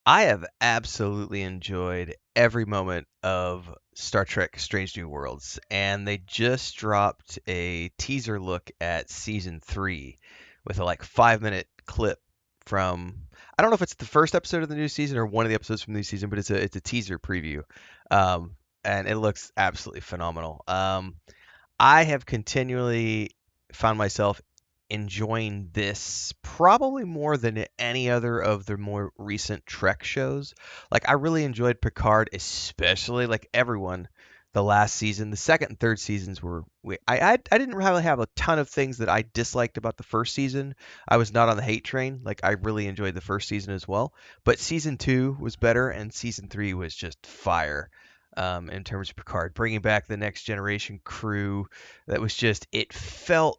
I have absolutely enjoyed every moment of Star Trek Strange New Worlds, and they just dropped a teaser look at season 3 with a like 5-minute clip from I don't know if it's the first episode of the new season or one of the episodes from the new season, but it's a teaser preview. Um, and it looks absolutely phenomenal. I have continually found myself enjoying this probably more than any other of the more recent Trek shows. Like I really enjoyed Picard, especially like everyone. The last season, the second and third seasons were. I didn't really have a ton of things that I disliked about the first season. I was not on the hate train. Like I really enjoyed the first season as well. But season two was better, and season three was just fire. In terms of Picard, bringing back the next generation crew, that was just it felt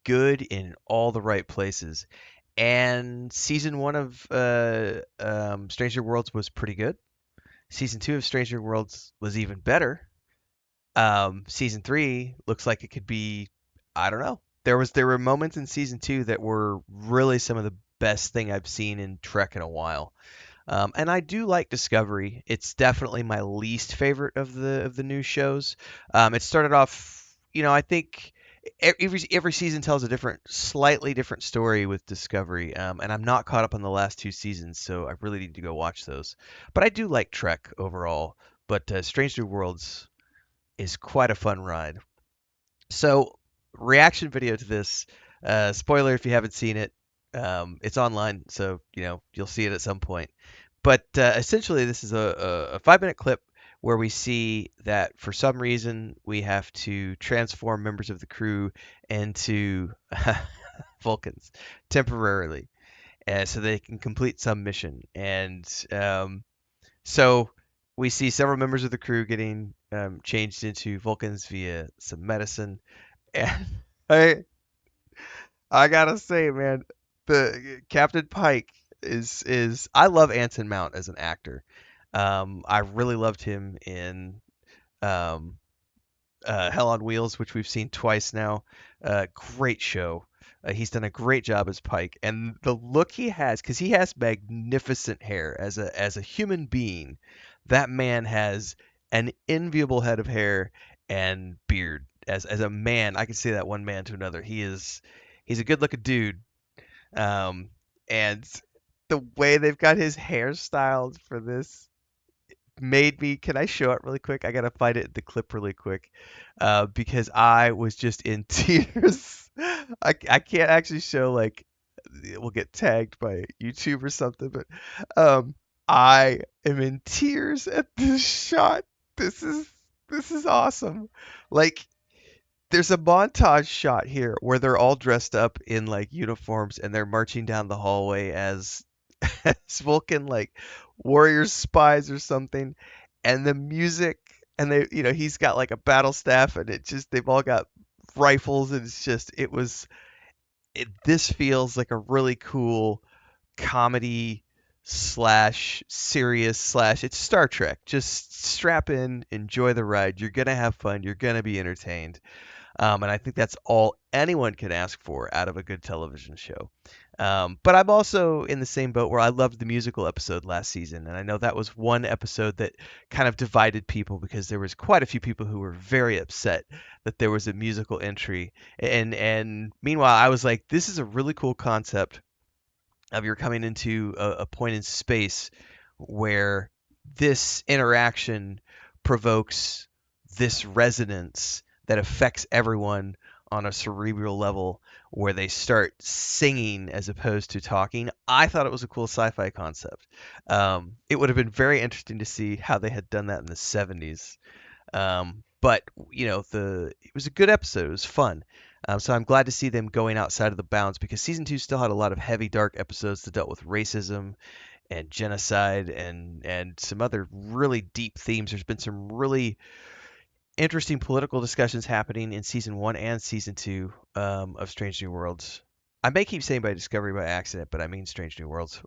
good in all the right places. And season one of Stranger Worlds was pretty good. Season two of Stranger Worlds was even better. Season three looks like it could be, I don't know. There were moments in season two that were really some of the best thing I've seen in Trek in a while. And I do like Discovery. It's definitely my least favorite of the new shows. It started off, I think every season tells a slightly different story with Discovery. And I'm not caught up on the last two seasons, so I really need to go watch those. But I do like Trek overall. But Strange New Worlds is quite a fun ride. So, reaction video to this. Spoiler if you haven't seen it. It's online, so you'll see it at some point. But essentially, this is a 5-minute clip where we see that for some reason we have to transform members of the crew into Vulcans temporarily, so they can complete some mission. And so we see several members of the crew getting changed into Vulcans via some medicine. And I I gotta say, man, the Captain Pike is I love Anson Mount as an actor. I really loved him in um, Hell on Wheels, which we've seen twice now. Great show. He's done a great job as Pike, and the look he has, because he has magnificent hair as a human being. That man has an enviable head of hair and beard. As a man, I can say that one man to another. He's a good looking dude. Um, and the way they've got his hair styled for this made me. Can I show it really quick? I gotta find it in the clip really quick, because I was just in tears. I can't actually show like we'll get tagged by YouTube or something, but um, I am in tears at this shot. This is this is awesome. Like there's a montage shot here where they're all dressed up in like uniforms and they're marching down the hallway as as Vulcan like warrior spies or something, and the music and he's got like a battle staff and they've all got rifles and this feels like a really cool comedy slash serious slash it's Star Trek. Just strap in, enjoy the ride. You're gonna have fun. You're gonna be entertained. And I think that's all anyone can ask for out of a good television show. But I'm also in the same boat where I loved the musical episode last season, and I know that was one episode that kind of divided people because there was quite a few people who were very upset that there was a musical entry. And meanwhile, I was like, this is a really cool concept of you're coming into a point in space where this interaction provokes this resonance that affects everyone on a cerebral level where they start singing as opposed to talking. I thought it was a cool sci-fi concept. It would have been very interesting to see how they had done that in the 70s. But it was a good episode. It was fun. So I'm glad to see them going outside of the bounds because season two still had a lot of heavy, dark episodes that dealt with racism and genocide and some other really deep themes. There's been some really interesting political discussions happening in season one and season two of Strange New Worlds. I may keep saying by Discovery by accident, but I mean Strange New Worlds.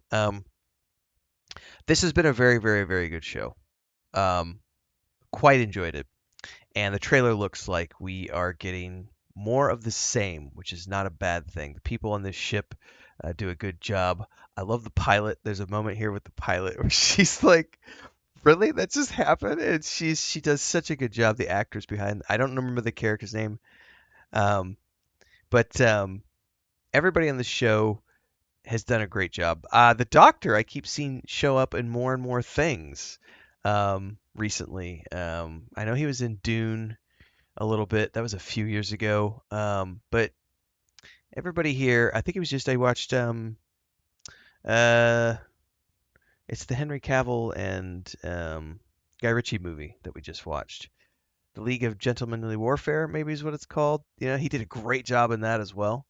This has been a very, very, very good show. Um, quite enjoyed it. And the trailer looks like we are getting more of the same, which is not a bad thing. The people on this ship do a good job. I love the pilot. There's a moment here with the pilot where she's like, "Really? That just happened?" And she does such a good job. The actors behind, I don't remember the character's name, um, but everybody on the show has done a great job. The Doctor I keep seeing show up in more and more things recently. I know he was in Dune a little bit. That was a few years ago. But everybody here, I think it was just I watched uh it's the Henry Cavill and Guy Ritchie movie that we just watched. The League of Gentlemanly Warfare, maybe is what it's called. You know, he did a great job in that as well.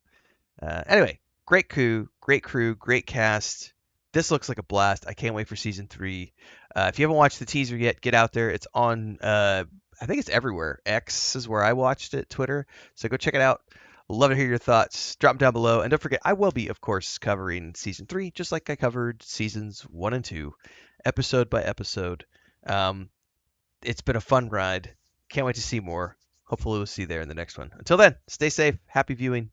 Anyway, great crew, great cast. This looks like a blast. I can't wait for season three. If you haven't watched the teaser yet, get out there. It's on. I think it's everywhere. X is where I watched it. Twitter. So go check it out. Love to hear your thoughts. Drop them down below, and don't forget, I will be, of course, covering season three, just like I covered seasons one and two, episode by episode. Um, it's been a fun ride. Can't wait to see more. Hopefully, we'll see you there in the next one. Until then, stay safe. Happy viewing.